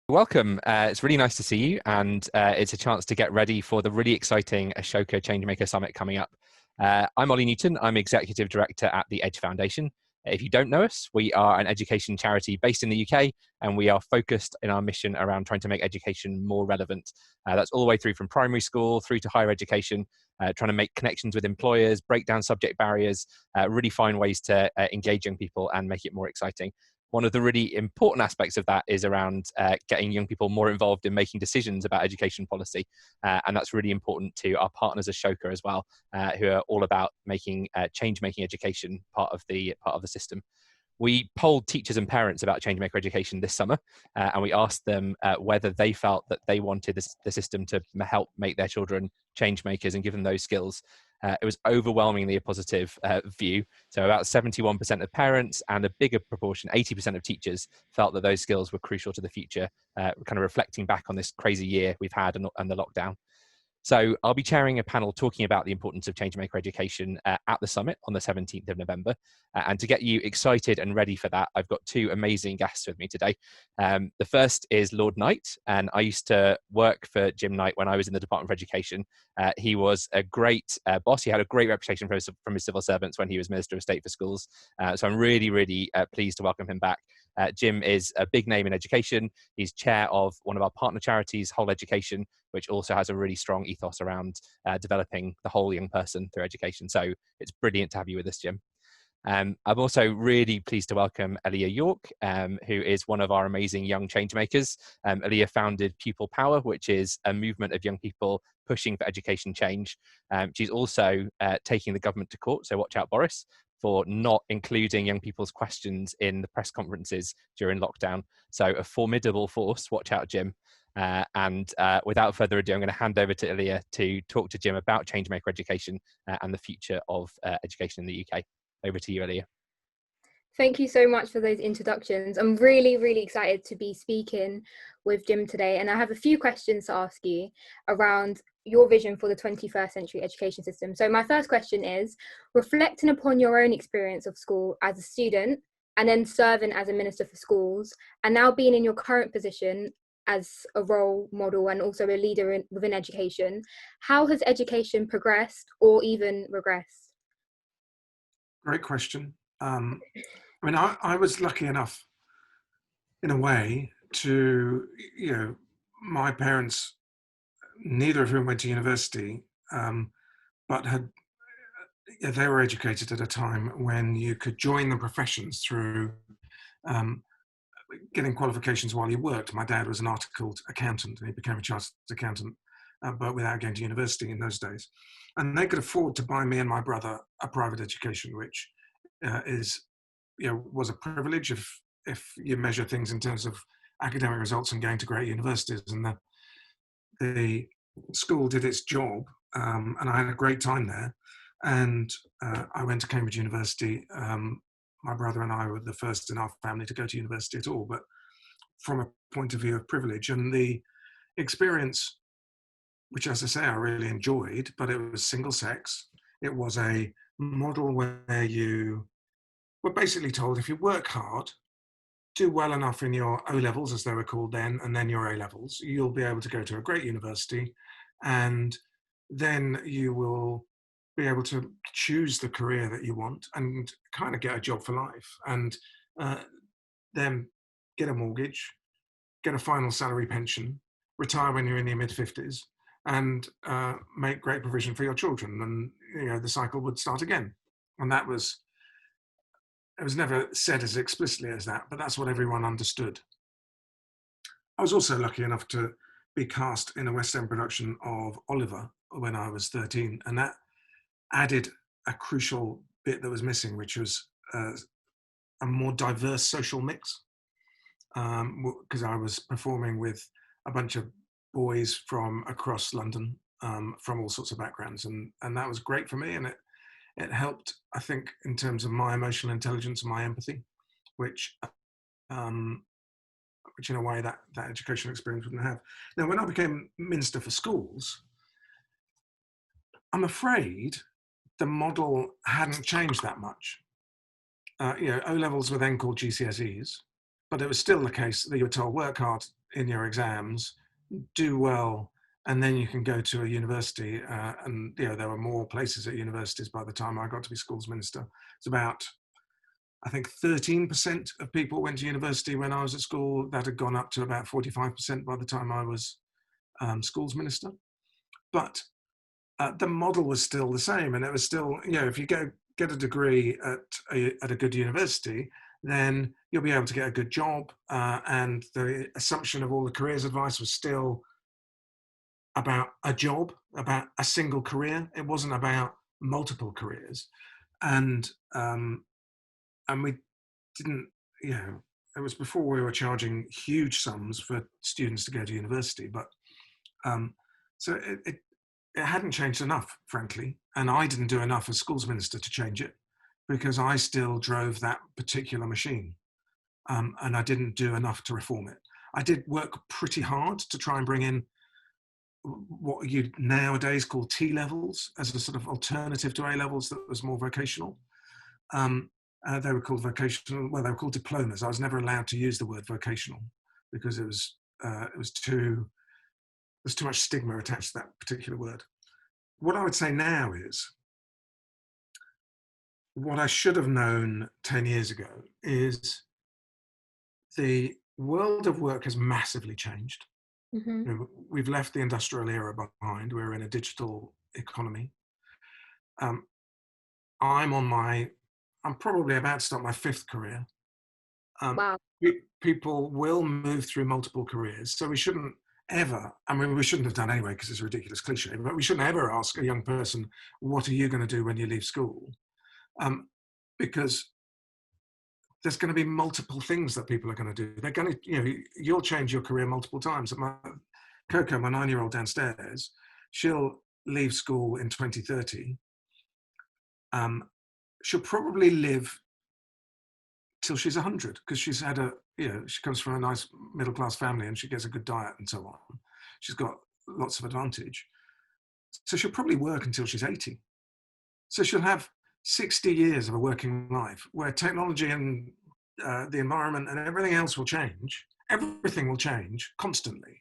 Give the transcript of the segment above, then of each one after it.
Welcome. It's really nice to see you, and it's a chance to get ready for the really exciting Ashoka Changemaker Summit coming up. I'm Olly Newton. I'm Executive Director at the Edge Foundation. If you don't know us, we are an education charity based in the UK, and we are focused in our mission around trying to make education more relevant. That's all the way through from primary school through to higher education, trying to make connections with employers, break down subject barriers, really find ways to engage young people and make it more exciting. One of the really important aspects of that is around getting young people more involved in making decisions about education policy. And that's really important to our partners Ashoka as well, who are all about making change-making education part of the system. We polled teachers and parents about Changemaker Education this summer, and we asked them whether they felt that they wanted the system to help make their children change makers and give them those skills. It was overwhelmingly a positive view. So about 71% of parents and a bigger proportion, 80% of teachers, felt that those skills were crucial to the future, kind of reflecting back on this crazy year we've had and the lockdown. So I'll be chairing a panel talking about the importance of Changemaker education at the summit on the 17th of November. And to get you excited and ready for that, I've got two amazing guests with me today. The first is Lord Knight, and I used to work for Jim Knight when I was in the Department of Education. He was a great boss. He had a great reputation from his civil servants when he was Minister of State for Schools. So I'm really, really pleased to welcome him back. Jim is a big name in education. He's chair of one of our partner charities, Whole Education, which also has a really strong ethos around developing the whole young person through education. So it's brilliant to have you with us, Jim. I'm also really pleased to welcome Aliyah York, who is one of our amazing young change makers. Aliyah founded Pupil Power, which is a movement of young people pushing for education change. She's also taking the government to court, so watch out, Boris, for not including young people's questions in the press conferences during lockdown. So a formidable force, watch out, Jim. And without further ado, I'm going to hand over to Aliyah to talk to Jim about Changemaker Education and the future of education in the UK. Over to you, Aliyah. Thank you so much for those introductions. I'm really, really excited to be speaking with Jim today. And I have a few questions to ask you around your vision for the 21st century education system. So my first question is, reflecting upon your own experience of school as a student and then serving as a minister for schools, and now being in your current position as a role model and also a leader within education, how has education progressed or even regressed? Great question. I was lucky enough, in a way, to, my parents, neither of whom went to university, but they were educated at a time when you could join the professions through getting qualifications while you worked. My dad was an articled accountant, and he became a chartered accountant, but without going to university in those days. And they could afford to buy me and my brother a private education, which was a privilege if you measure things in terms of academic results and going to great universities. And the school did its job, and I had a great time there. And I went to Cambridge University. My brother and I were the first in our family to go to university at all, but from a point of view of privilege. And the experience, which, as I say, I really enjoyed, but it was single sex. It was a model where you were basically told, if you work hard, do well enough in your O-levels, as they were called then, and then your A-levels, you'll be able to go to a great university, and then you will be able to choose the career that you want and kind of get a job for life, and then get a mortgage, get a final salary pension, retire when you're in your mid-50s, and make great provision for your children. And the cycle would start again. And it was never said as explicitly as that, but that's what everyone understood. I was also lucky enough to be cast in a West End production of Oliver when I was 13, and that added a crucial bit that was missing, which was a more diverse social mix, because I was performing with a bunch of boys from across London, from all sorts of backgrounds, and that was great for me, and it helped, I think, in terms of my emotional intelligence and my empathy, which in a way that educational experience wouldn't have. Now, when I became Minister for Schools, I'm afraid the model hadn't changed that much. O-levels were then called GCSEs, but it was still the case that you were told, work hard in your exams, do well, and then you can go to a university. And there were more places at universities by the time I got to be schools minister. It's about, I think, 13% of people went to university when I was at school. That had gone up to about 45% by the time I was schools minister. But the model was still the same, and it was still, if you get a degree at a good university, then you'll be able to get a good job. And the assumption of all the careers advice was still about a job, about a single career. It wasn't about multiple careers. And we didn't, it was before we were charging huge sums for students to go to university. But so it hadn't changed enough, frankly. And I didn't do enough as schools minister to change it, because I still drove that particular machine. And I didn't do enough to reform it. I did work pretty hard to try and bring in what you nowadays call T levels as a sort of alternative to A levels that was more vocational. They were called vocational, well, they were called diplomas. I was never allowed to use the word vocational because there's too much stigma attached to that particular word. What I would say now is, what I should have known 10 years ago is the world of work has massively changed. Mm-hmm. We've left the industrial era behind. We're in a digital economy. I'm probably about to start my 5th career. Wow. People will move through multiple careers. So we shouldn't ever, we shouldn't have done anyway because it's a ridiculous cliche, but we shouldn't ever ask a young person, what are you going to do when you leave school? Because there's going to be multiple things that people are going to do. They're going to, you'll change your career multiple times. Coco, my 9-year-old downstairs, she'll leave school in 2030. She'll probably live till she's 100 because she's had she comes from a nice middle-class family and she gets a good diet and so on. She's got lots of advantage. So she'll probably work until she's 80. So she'll have 60 years of a working life where technology and the environment and everything else will change. Everything will change constantly.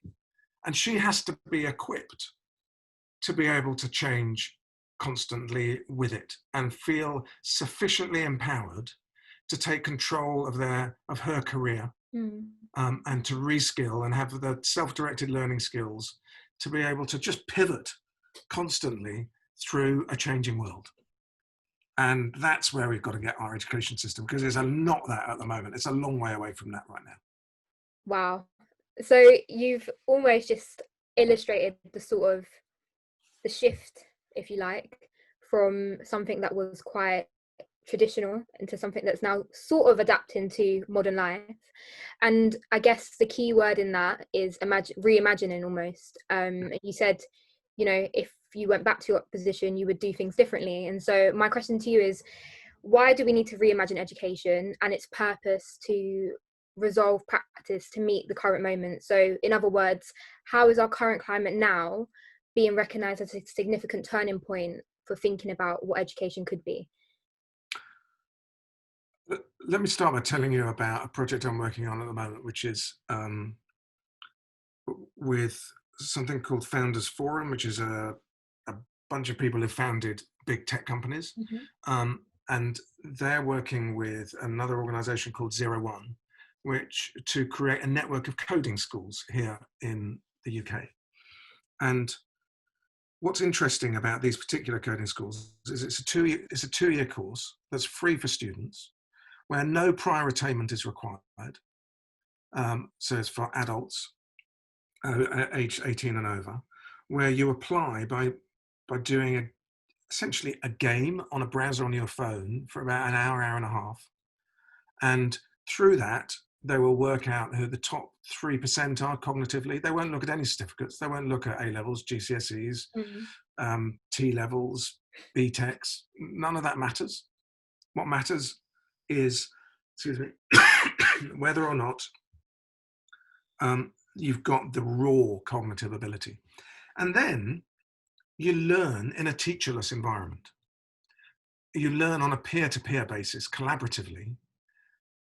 And she has to be equipped to be able to change constantly with it and feel sufficiently empowered to take control of her career and to reskill and have the self-directed learning skills to be able to just pivot constantly through a changing world. And that's where we've got to get our education system, because there's not that at the moment. It's a long way away from that right now. Wow. So you've almost just illustrated the shift, if you like, from something that was quite traditional into something that's now sort of adapting to modern life. And I guess the key word in that is reimagining almost. You said, if you went back to your position, you would do things differently. And so my question to you is, why do we need to reimagine education and its purpose to resolve practice to meet the current moment? So in other words, how is our current climate now being recognised as a significant turning point for thinking about what education could be? Let me start by telling you about a project I'm working on at the moment, which is with something called Founders Forum, which is a bunch of people who founded big tech companies. Mm-hmm. And they're working with another organization called 01, to create a network of coding schools here in the UK. And what's interesting about these particular coding schools is it's a two-year course that's free for students, where no prior attainment is required. So it's for adults aged 18 and over, where you apply by doing essentially a game on a browser on your phone for about an hour and a half. And through that, they will work out who the top 3% are cognitively. They won't look at any certificates. They won't look at A levels, GCSEs, T levels, BTECs. None of that matters. What matters is, whether or not you've got the raw cognitive ability. And then you learn in a teacherless environment. You learn on a peer-to-peer basis, collaboratively,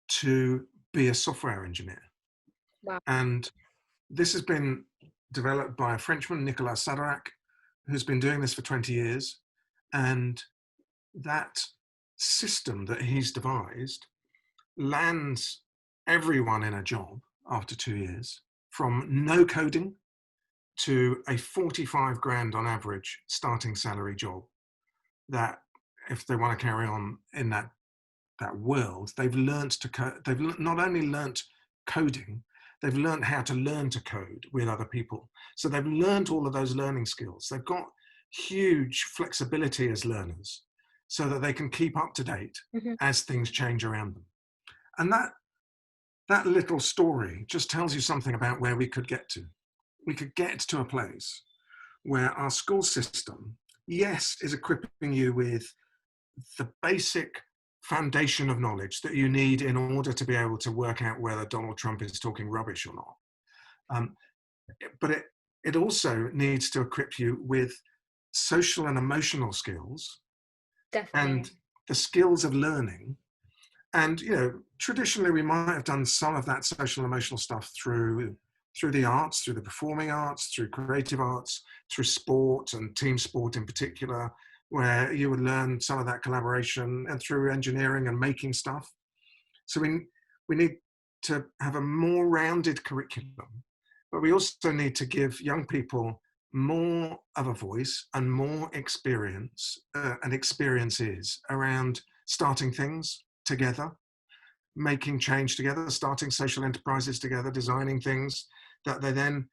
to be a software engineer. Wow. And this has been developed by a Frenchman, Nicolas Sadarac, who's been doing this for 20 years. And that system that he's devised lands everyone in a job after 2 years, from no coding to a 45 grand on average starting salary job, that if they want to carry on in that world, they've learned to they've not only learnt coding, they've learned how to learn to code with other people. So they've learned all of those learning skills. They've got huge flexibility as learners so that they can keep up to date as things change around them. And that little story just tells you something about where we could get to. We could get to a place where our school system, yes, is equipping you with the basic foundation of knowledge that you need in order to be able to work out whether Donald Trump is talking rubbish or not. But it also needs to equip you with social and emotional skills. Definitely. And the skills of learning. And, you know, traditionally we might have done some of that social and emotional stuff through the arts, through the performing arts, through creative arts, through sport and team sport in particular, where you would learn some of that collaboration, and through engineering and making stuff. So we need to have a more rounded curriculum, but we also need to give young people more of a voice and more experience and experiences around starting things together, making change together, starting social enterprises together, designing things that they then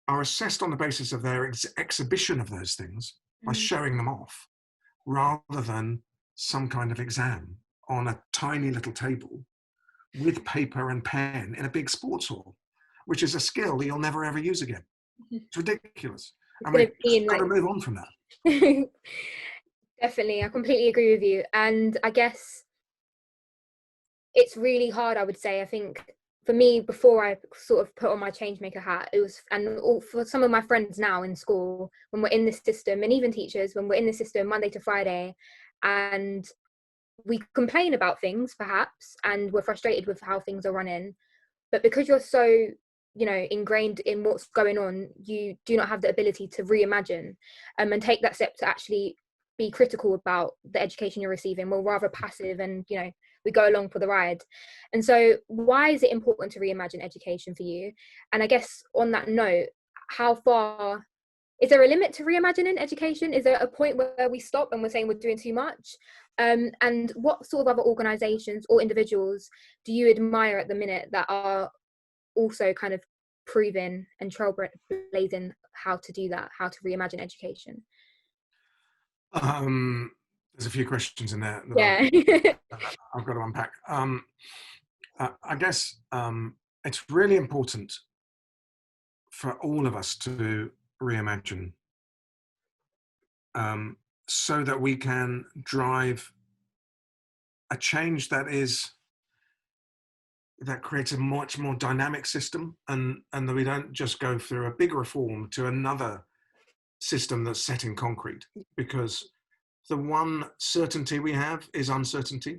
are assessed on the basis of their exhibition of those things by showing them off, rather than some kind of exam on a tiny little table with paper and pen in a big sports hall, which is a skill that you'll never ever use again. It's ridiculous. And we've got to move on from that. Definitely, I completely agree with you. And I guess it's really hard, I would say. I think for me, before I sort of put on my Changemaker hat, it was, and for some of my friends now in school, when we're in this system, and even teachers, when we're in the system Monday to Friday, and we complain about things perhaps, and we're frustrated with how things are running, but because you're so, you know, ingrained in what's going on, you do not have the ability to reimagine and take that step to actually be critical about the education you're receiving. We're rather passive, and, you know, we go along for the ride. And so why is it important to reimagine education for you? And I guess on that note, how far, is there a limit to reimagining education? Is there a point where we stop and we're saying we're doing too much? And what sort of other organizations or individuals do you admire at the minute that are also kind of proving and trailblazing how to do that, how to reimagine education? There's a few questions in there that I've got to unpack. I guess it's really important for all of us to reimagine, so that we can drive a change that creates a much more dynamic system, and that we don't just go through a big reform to another system that's set in concrete, because the one certainty we have is uncertainty.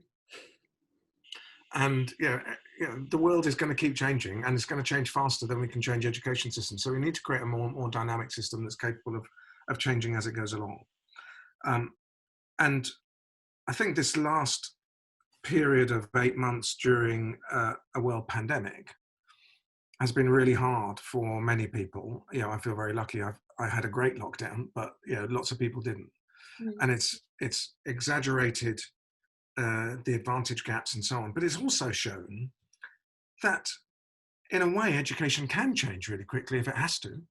And the world is going to keep changing, and it's going to change faster than we can change education systems. So we need to create a more dynamic system that's capable of changing as it goes along. And I think this last period of 8 months during a world pandemic has been really hard for many people. You know, I feel very lucky. I had a great lockdown, but lots of people didn't. And it's exaggerated the advantage gaps and so on. But it's also shown that, in a way, education can change really quickly if it has to.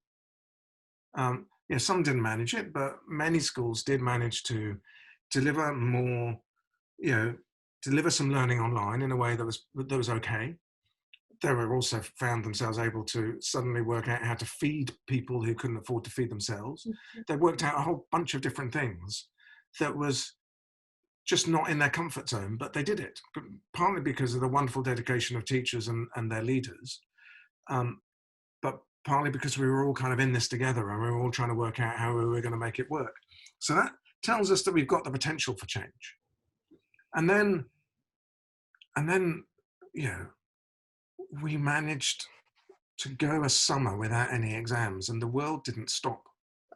Some didn't manage it, but many schools did manage to deliver more, deliver some learning online in a way that was okay. They were also found themselves able to suddenly work out how to feed people who couldn't afford to feed themselves. They worked out a whole bunch of different things that was just not in their comfort zone, but they did it, partly because of the wonderful dedication of teachers and their leaders, but partly because we were all kind of in this together, and we were all trying to work out how we were going to make it work. So that tells us that we've got the potential for change. And then we managed to go a summer without any exams, and the world didn't stop.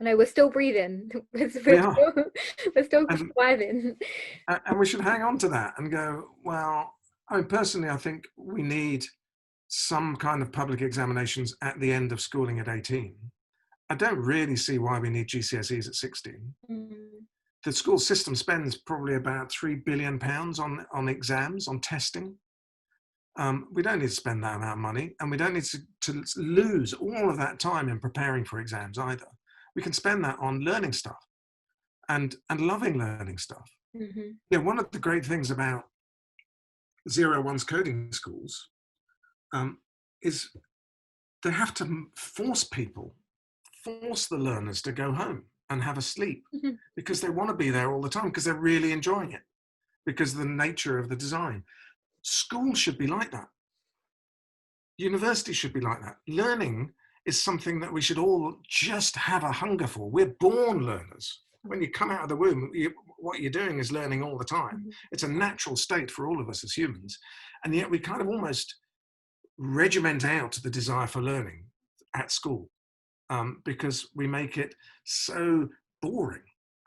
No, we're still breathing. We're still And, surviving. and we should hang on to that and go, well, I mean, personally, I think we need some kind of public examinations at the end of schooling at 18. I don't really see why we need GCSEs at 16. The school system spends probably about £3 billion on exams, on testing. We don't need to spend that amount of money, and we don't need to lose all of that time in preparing for exams either. We can spend that on learning stuff and loving learning stuff. Yeah, one of the great things about 0-1's coding schools is they have to force the learners to go home and have a sleep because they want to be there all the time, because they're really enjoying it, because of the nature of the design. Schools should be like that. Universities should be like that. Learning is something that we should all just have a hunger for. We're born learners. When you come out of the womb, what you're doing is learning all the time. It's a natural state for all of us as humans. And yet we kind of almost regiment out the desire for learning at school because we make it so boring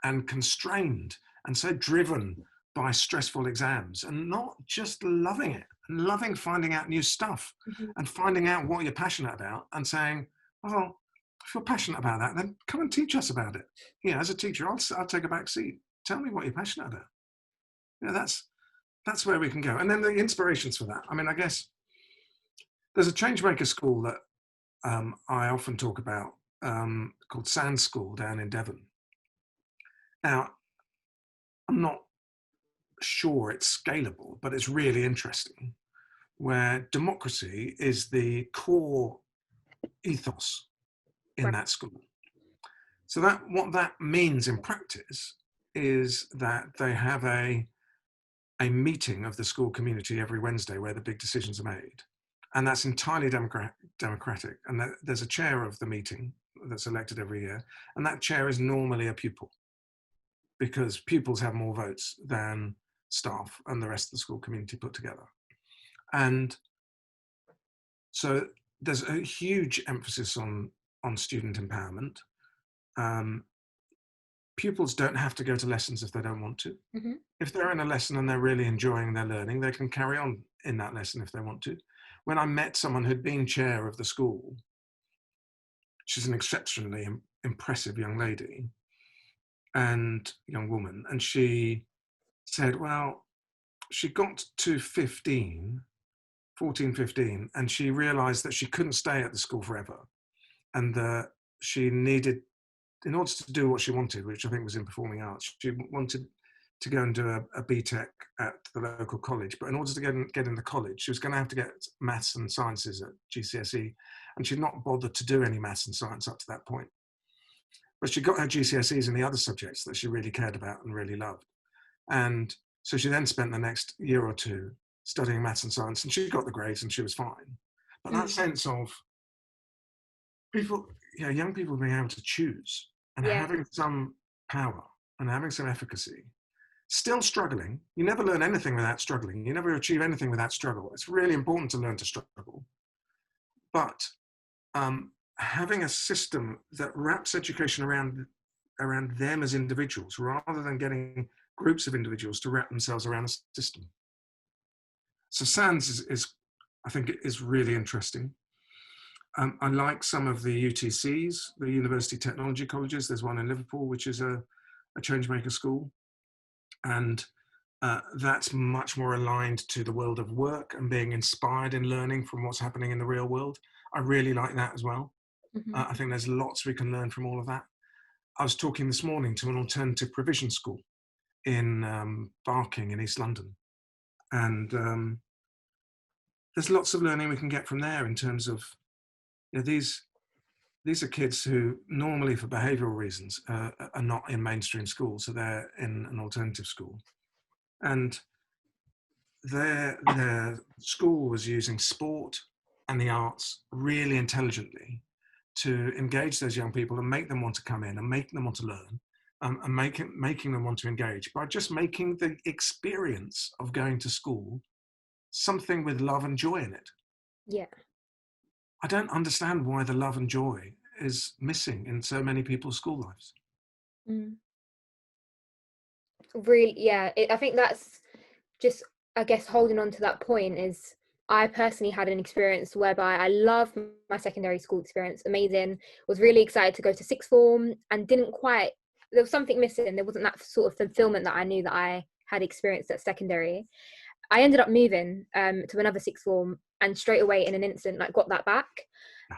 and constrained and so driven by stressful exams, and not just loving it and loving finding out new stuff and finding out what you're passionate about and saying, well, if you're passionate about that, then come and teach us about it. You know, as a teacher, I'll take a back seat. Tell me what you're passionate about. You know, that's where we can go. And then the inspirations for that. I mean, I guess there's a Changemaker school that I often talk about called Sand School down in Devon. Now, I'm not sure it's scalable, but it's really interesting, where democracy is the core ethos in that school. So that what that means in practice is that they have a meeting of the school community every Wednesday where the big decisions are made. And that's entirely democratic. And there's a chair of the meeting that's elected every year. And that chair is normally a pupil, because pupils have more votes than staff and the rest of the school community put together. And so there's a huge emphasis on student empowerment. Pupils don't have to go to lessons if they don't want to. If they're in a lesson and they're really enjoying their learning, they can carry on in that lesson if they want to. When I met someone who'd been chair of the school, she's an exceptionally impressive young lady and young woman, and she said, well, she got to 14, 15, and she realized that she couldn't stay at the school forever, and that she needed, in order to do what she wanted, which I think was in performing arts, she wanted to go and do a BTEC at the local college. But in order to get into college, she was going to have to get maths and sciences at GCSE, and she'd not bothered to do any maths and science up to that point. But she got her GCSEs in the other subjects that she really cared about and really loved. And so she then spent the next year or two studying maths and science, and she got the grades and she was fine. But that sense of people, young people being able to choose and having some power and having some efficacy, still struggling. You never learn anything without struggling. You never achieve anything without struggle. It's really important to learn to struggle. But having a system that wraps education around them as individuals, rather than getting groups of individuals to wrap themselves around a system. So SANS is I think, is really interesting. I like some of the UTCs, the University Technology Colleges. There's one in Liverpool, which is a Changemaker school. And that's much more aligned to the world of work and being inspired in learning from what's happening in the real world. I really like that as well. Mm-hmm. I think there's lots we can learn from all of that. I was talking this morning to an alternative provision school in Barking in East London. And there's lots of learning we can get from there in terms of, you know, these are kids who normally for behavioural reasons are not in mainstream school, so they're in an alternative school. And their school was using sport and the arts really intelligently to engage those young people and make them want to come in and make them want to learn, and making them want to engage by just making the experience of going to school something with love and joy in it. Yeah. I don't understand why the love and joy is missing in so many people's school lives. Mm. Really, yeah. I think that's just, I guess, holding on to that point is, I personally had an experience whereby I loved my secondary school experience, amazing, was really excited to go to sixth form, and didn't quite, there was something missing. There wasn't that sort of fulfillment that I knew that I had experienced at secondary. I ended up moving to another sixth form, and straight away in an instant, like, got that back.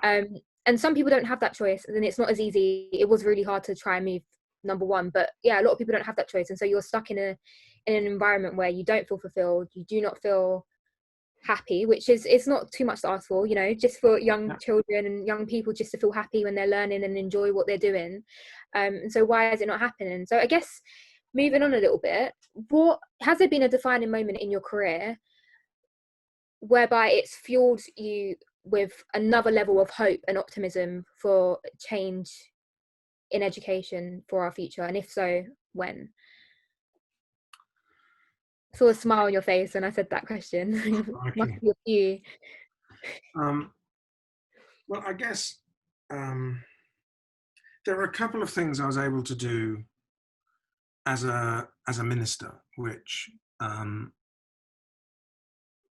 Um, and some people don't have that choice, and it's not as easy. It was really hard to try and move, number one, but yeah, a lot of people don't have that choice, and so you're stuck in an environment where you don't feel fulfilled, you do not feel happy, which is, it's not too much to ask for, you know, just for young Yeah. children and young people just to feel happy when they're learning and enjoy what they're doing. And so why is it not happening? So I guess, moving on a little bit, what has there been a defining moment in your career whereby it's fueled you with another level of hope and optimism for change in education for our future? And if so, when? I saw a smile on your face when I said that question. Must Okay. be a few. Well, I guess there are a couple of things I was able to do as a minister, which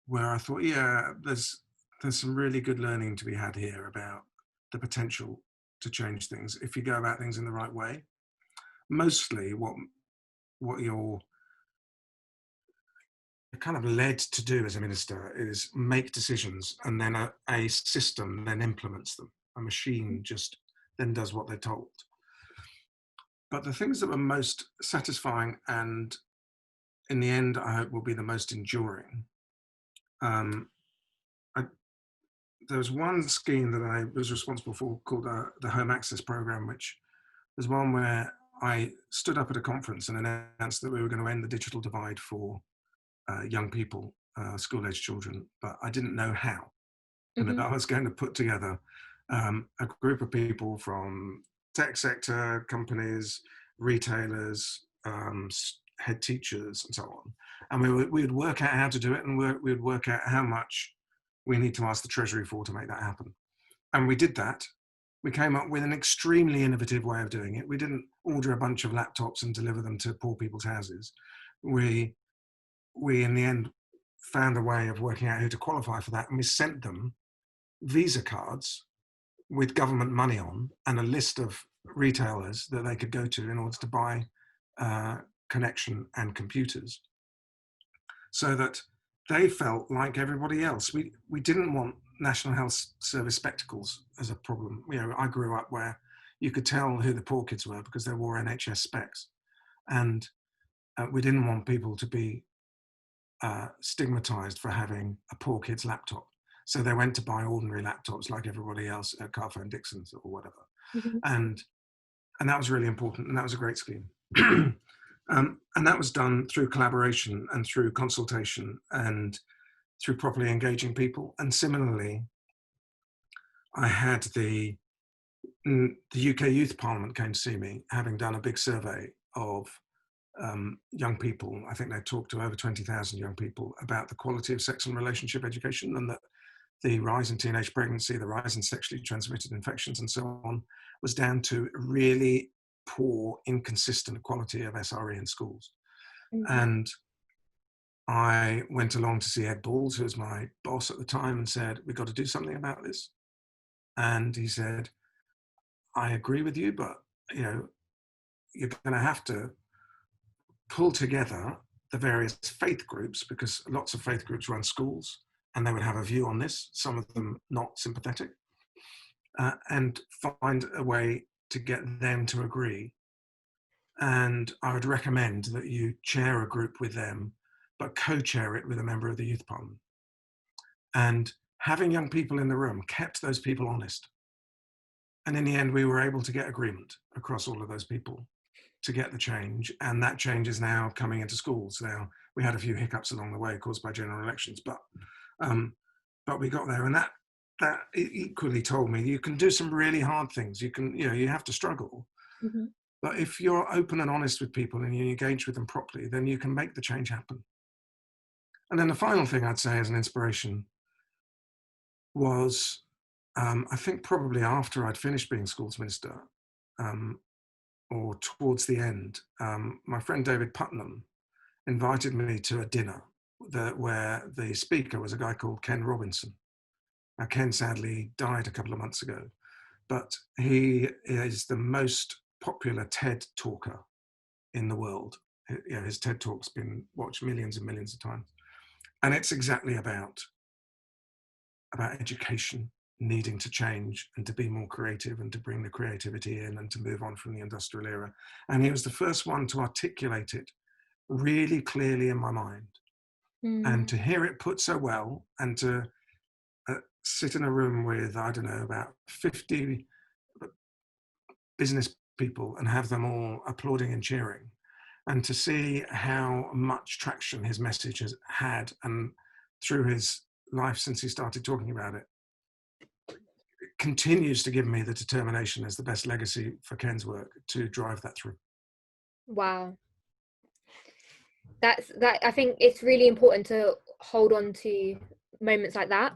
where I thought, yeah, there's some really good learning to be had here about the potential to change things if you go about things in the right way. Mostly, what you're kind of led to do as a minister is make decisions, and then a system then implements them. A machine just then does what they're told. But the things that were most satisfying, and in the end, I hope will be the most enduring. There was one scheme that I was responsible for called the Home Access Program, which was one where I stood up at a conference and announced that we were going to end the digital divide for young people, school-age children, but I didn't know how. And that I was going to put together a group of people from tech sector, companies, retailers, head teachers, and so on. And we would work out how to do it, and we would work out how much we need to ask the Treasury for to make that happen. And we did that. We came up with an extremely innovative way of doing it. We didn't order a bunch of laptops and deliver them to poor people's houses. We in the end found a way of working out who to qualify for that, and we sent them Visa cards with government money on and a list of retailers that they could go to in order to buy connection and computers, so that they felt like everybody else. We didn't want National Health Service spectacles as a problem. You know, I grew up where you could tell who the poor kids were because they wore NHS specs, and we didn't want people to be stigmatized for having a poor kid's laptop. So they went to buy ordinary laptops like everybody else at Carphone Dixon's or whatever. And that was really important, and that was a great scheme. And that was done through collaboration and through consultation and through properly engaging people. And similarly, I had the UK Youth Parliament came to see me, having done a big survey of young people. I think they talked to over 20,000 young people about the quality of sex and relationship education, and that the rise in teenage pregnancy, the rise in sexually transmitted infections and so on was down to really poor, inconsistent quality of SRE in schools. And I went along to see Ed Balls, who was my boss at the time, and said, we've got to do something about this. And he said, I agree with you, but you know, you're going to have to pull together the various faith groups, because lots of faith groups run schools and they would have a view on this, some of them not sympathetic, and find a way to get them to agree. And I would recommend that you chair a group with them, but co-chair it with a member of the Youth Parliament. And having young people in the room kept those people honest. And in the end, we were able to get agreement across all of those people to get the change. And that change is now coming into schools. Now, we had a few hiccups along the way caused by general elections, but we got there. And that equally told me you can do some really hard things. You can, you know, you have to struggle. But if you're open and honest with people and you engage with them properly, then you can make the change happen. And then the final thing I'd say as an inspiration was, I think probably after I'd finished being schools minister, or towards the end, my friend David Putnam invited me to a dinner where the speaker was a guy called Ken Robinson. Now, Ken sadly died a couple of months ago, but he is the most popular TED talker in the world. You know, his TED talk's been watched millions and millions of times. And it's exactly about education needing to change and to be more creative and to bring the creativity in and to move on from the industrial era. And he was the first one to articulate it really clearly in my mind. And to hear it put so well, and to sit in a room with, I don't know, about 50 business people and have them all applauding and cheering, and to see how much traction his message has had and through his life since he started talking about it, continues to give me the determination as the best legacy for Ken's work to drive that through. Wow. I think it's really important to hold on to moments like that,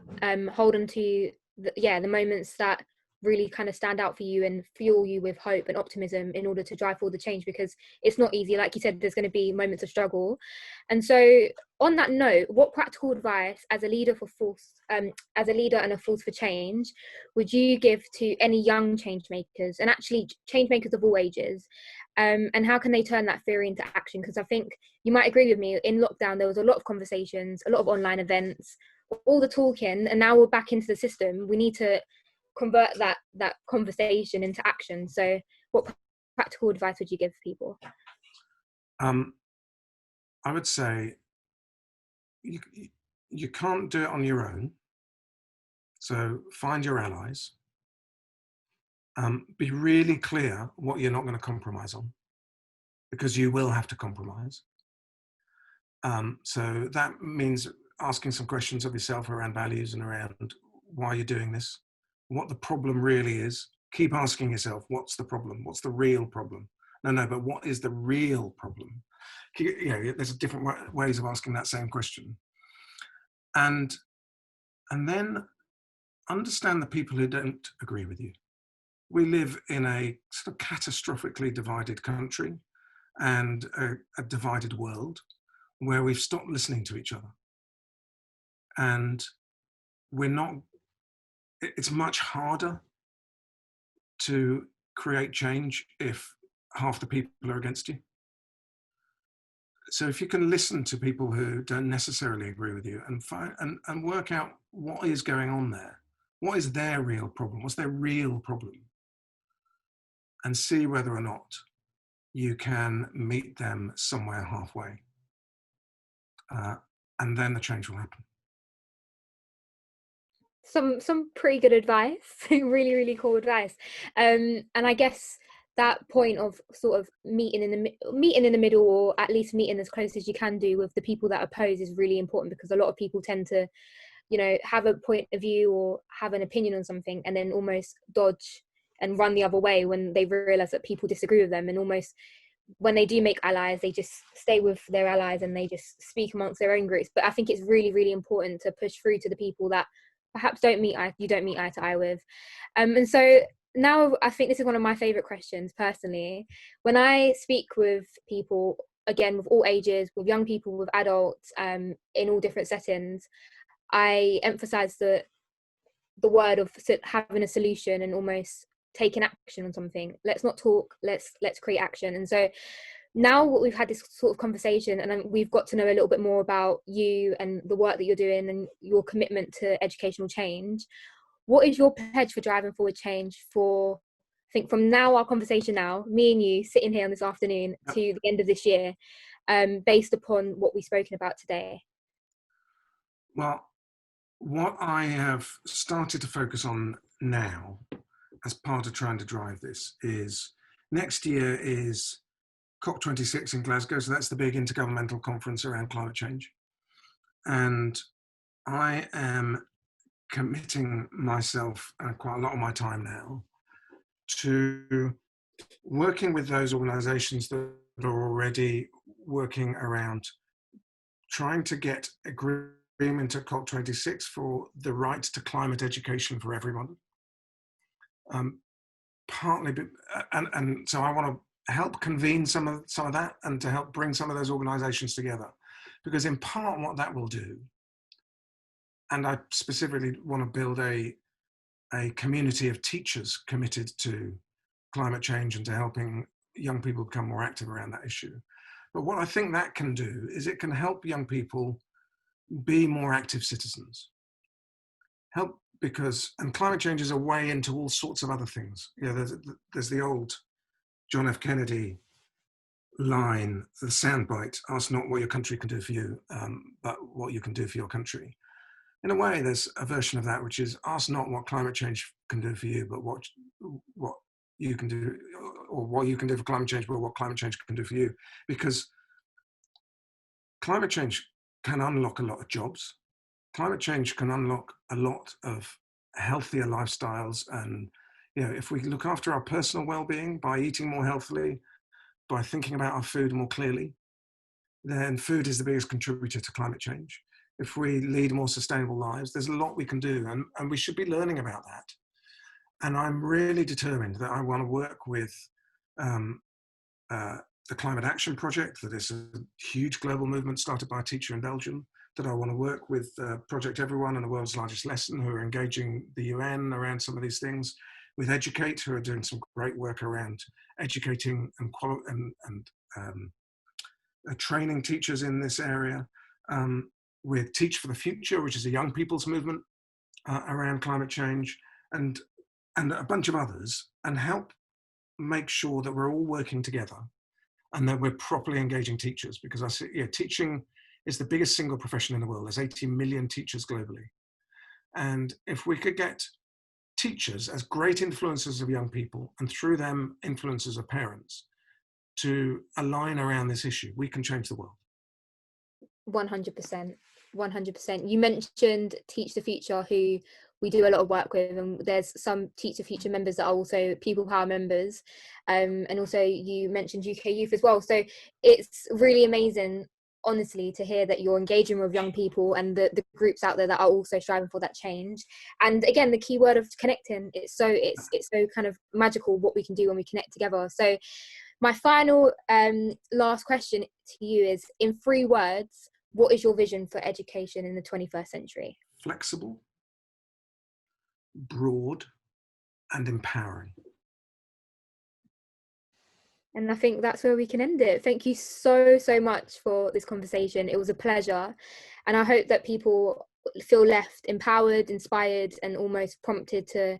hold on to the moments that really kind of stand out for you and fuel you with hope and optimism in order to drive forward the change, because it's not easy. Like you said, there's going to be moments of struggle. And so on that note, what practical advice as a leader and a force for change would you give to any young change makers, and actually change makers of all ages, and how can they turn that theory into action? Because I think you might agree with me, in lockdown there was a lot of conversations, a lot of online events, all the talking, and now we're back into the system. We need to convert that conversation into action. So what practical advice would you give people? I would say you can't do it on your own. So find your allies. Be really clear what you're not going to compromise on, because you will have to compromise. So that means asking some questions of yourself around values and around why you're doing this, what the problem really is. Keep asking yourself, what's the problem? What's the real problem? No, but what is the real problem? You know, there's different ways of asking that same question. And then understand the people who don't agree with you. We live in a sort of catastrophically divided country and a divided world where we've stopped listening to each other. And it's much harder to create change if half the people are against you. So if you can listen to people who don't necessarily agree with you and work out what is going on there, what is their real problem, what's their real problem, and see whether or not you can meet them somewhere halfway. And then the change will happen. Some pretty good advice. Really, really cool advice. And I guess that point of sort of meeting in the middle, or at least meeting as close as you can do with the people that oppose, is really important, because a lot of people tend to, you know, have a point of view or have an opinion on something and then almost dodge and run the other way when they realize that people disagree with them, and almost when they do make allies, they just stay with their allies and they just speak amongst their own groups. But I think it's really, really important to push through to the people that perhaps you don't meet eye to eye with. And so now I think this is one of my favorite questions personally. When I speak with people, again, with all ages, with young people, with adults, in all different settings, I emphasize the word of having a solution and almost taking action on something. Let's not talk, let's create action. And so now we've had this sort of conversation, and we've got to know a little bit more about you and the work that you're doing and your commitment to educational change. What is your pledge for driving forward change for, I think from now, our conversation now, me and you sitting here on this afternoon, to the end of this year, based upon what we've spoken about today? Well, what I have started to focus on now as part of trying to drive this is, next year is COP26 in Glasgow, so that's the big intergovernmental conference around climate change. And I am committing myself, quite a lot of my time now, to working with those organizations that are already working around trying to get agreement agreement at COP26 for the right to climate education for everyone. Partly, and so I want to help convene some of that, and to help bring some of those organisations together, because in part what that will do, and I specifically want to build a community of teachers committed to climate change and to helping young people become more active around that issue. But what I think that can do is it can help young people be more active citizens. And climate change is a way into all sorts of other things. You know, there's the old John F. Kennedy line, the soundbite, ask not what your country can do for you, but what you can do for your country. In a way, there's a version of that, which is ask not what climate change can do for you, but what you can do, or what you can do for climate change, but what climate change can do for you. Because climate change can unlock a lot of jobs. Climate change can unlock a lot of healthier lifestyles. And, you know, if we look after our personal well-being by eating more healthily, by thinking about our food more clearly, then food is the biggest contributor to climate change. If we lead more sustainable lives, there's a lot we can do, and we should be learning about that. And I'm really determined that I want to work with the Climate Action Project, that is a huge global movement started by a teacher in Belgium, that I want to work with Project Everyone and the World's Largest Lesson, who are engaging the UN around some of these things, with Educate, who are doing some great work around educating and training teachers in this area, with Teach for the Future, which is a young people's movement around climate change, and a bunch of others, and help make sure that we're all working together and that we're properly engaging teachers, because I see, yeah, teaching is the biggest single profession in the world. There's 80 million teachers globally. And if we could get teachers as great influencers of young people, and through them influencers of parents, to align around this issue, we can change the world. 100%. 100%. You mentioned Teach the Future, who we do a lot of work with, and there's some Teach the Future members that are also Pupil Power members, and also you mentioned UK Youth as well. So it's really amazing, honestly, to hear that you're engaging with young people and the groups out there that are also striving for that change. And again, the key word of connecting, it's so kind of magical what we can do when we connect together. So my final last question to you is, in 3 words, what is your vision for education in the 21st century? Flexible, broad, and empowering. And I think that's where we can end it. Thank you so much for this conversation. It was a pleasure. And I hope that people feel left empowered, inspired, and almost prompted to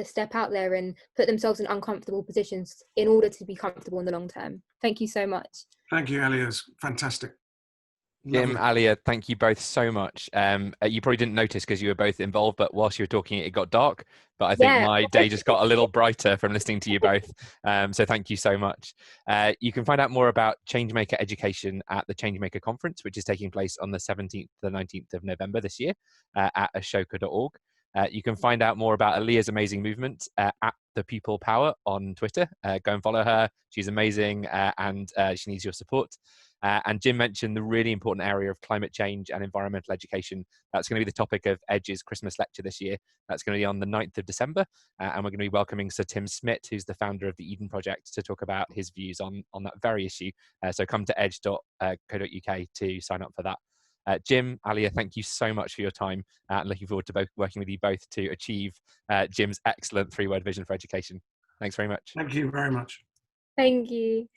step out there and put themselves in uncomfortable positions in order to be comfortable in the long term. Thank you so much. Thank you, Aliyah. It's fantastic. Jim, Aliyah, thank you both so much. You probably didn't notice because you were both involved, but whilst you were talking, it got dark. But I think my day just got a little brighter from listening to you both. So thank you so much. You can find out more about Changemaker Education at the Changemaker Conference, which is taking place on the 17th to the 19th of November this year at ashoka.org. You can find out more about Aliyah's amazing movement at the Pupil Power on Twitter. Go and follow her. She's amazing and she needs your support. And Jim mentioned the really important area of climate change and environmental education. That's going to be the topic of Edge's Christmas lecture this year. That's going to be on the 9th of December. And we're going to be welcoming Sir Tim Smith, who's the founder of the Eden Project, to talk about his views on that very issue. So come to edge.co.uk to sign up for that. Jim, Aliyah, thank you so much for your time, and looking forward to working with you both to achieve Jim's excellent 3-word vision for education. Thanks very much. Thank you very much. Thank you.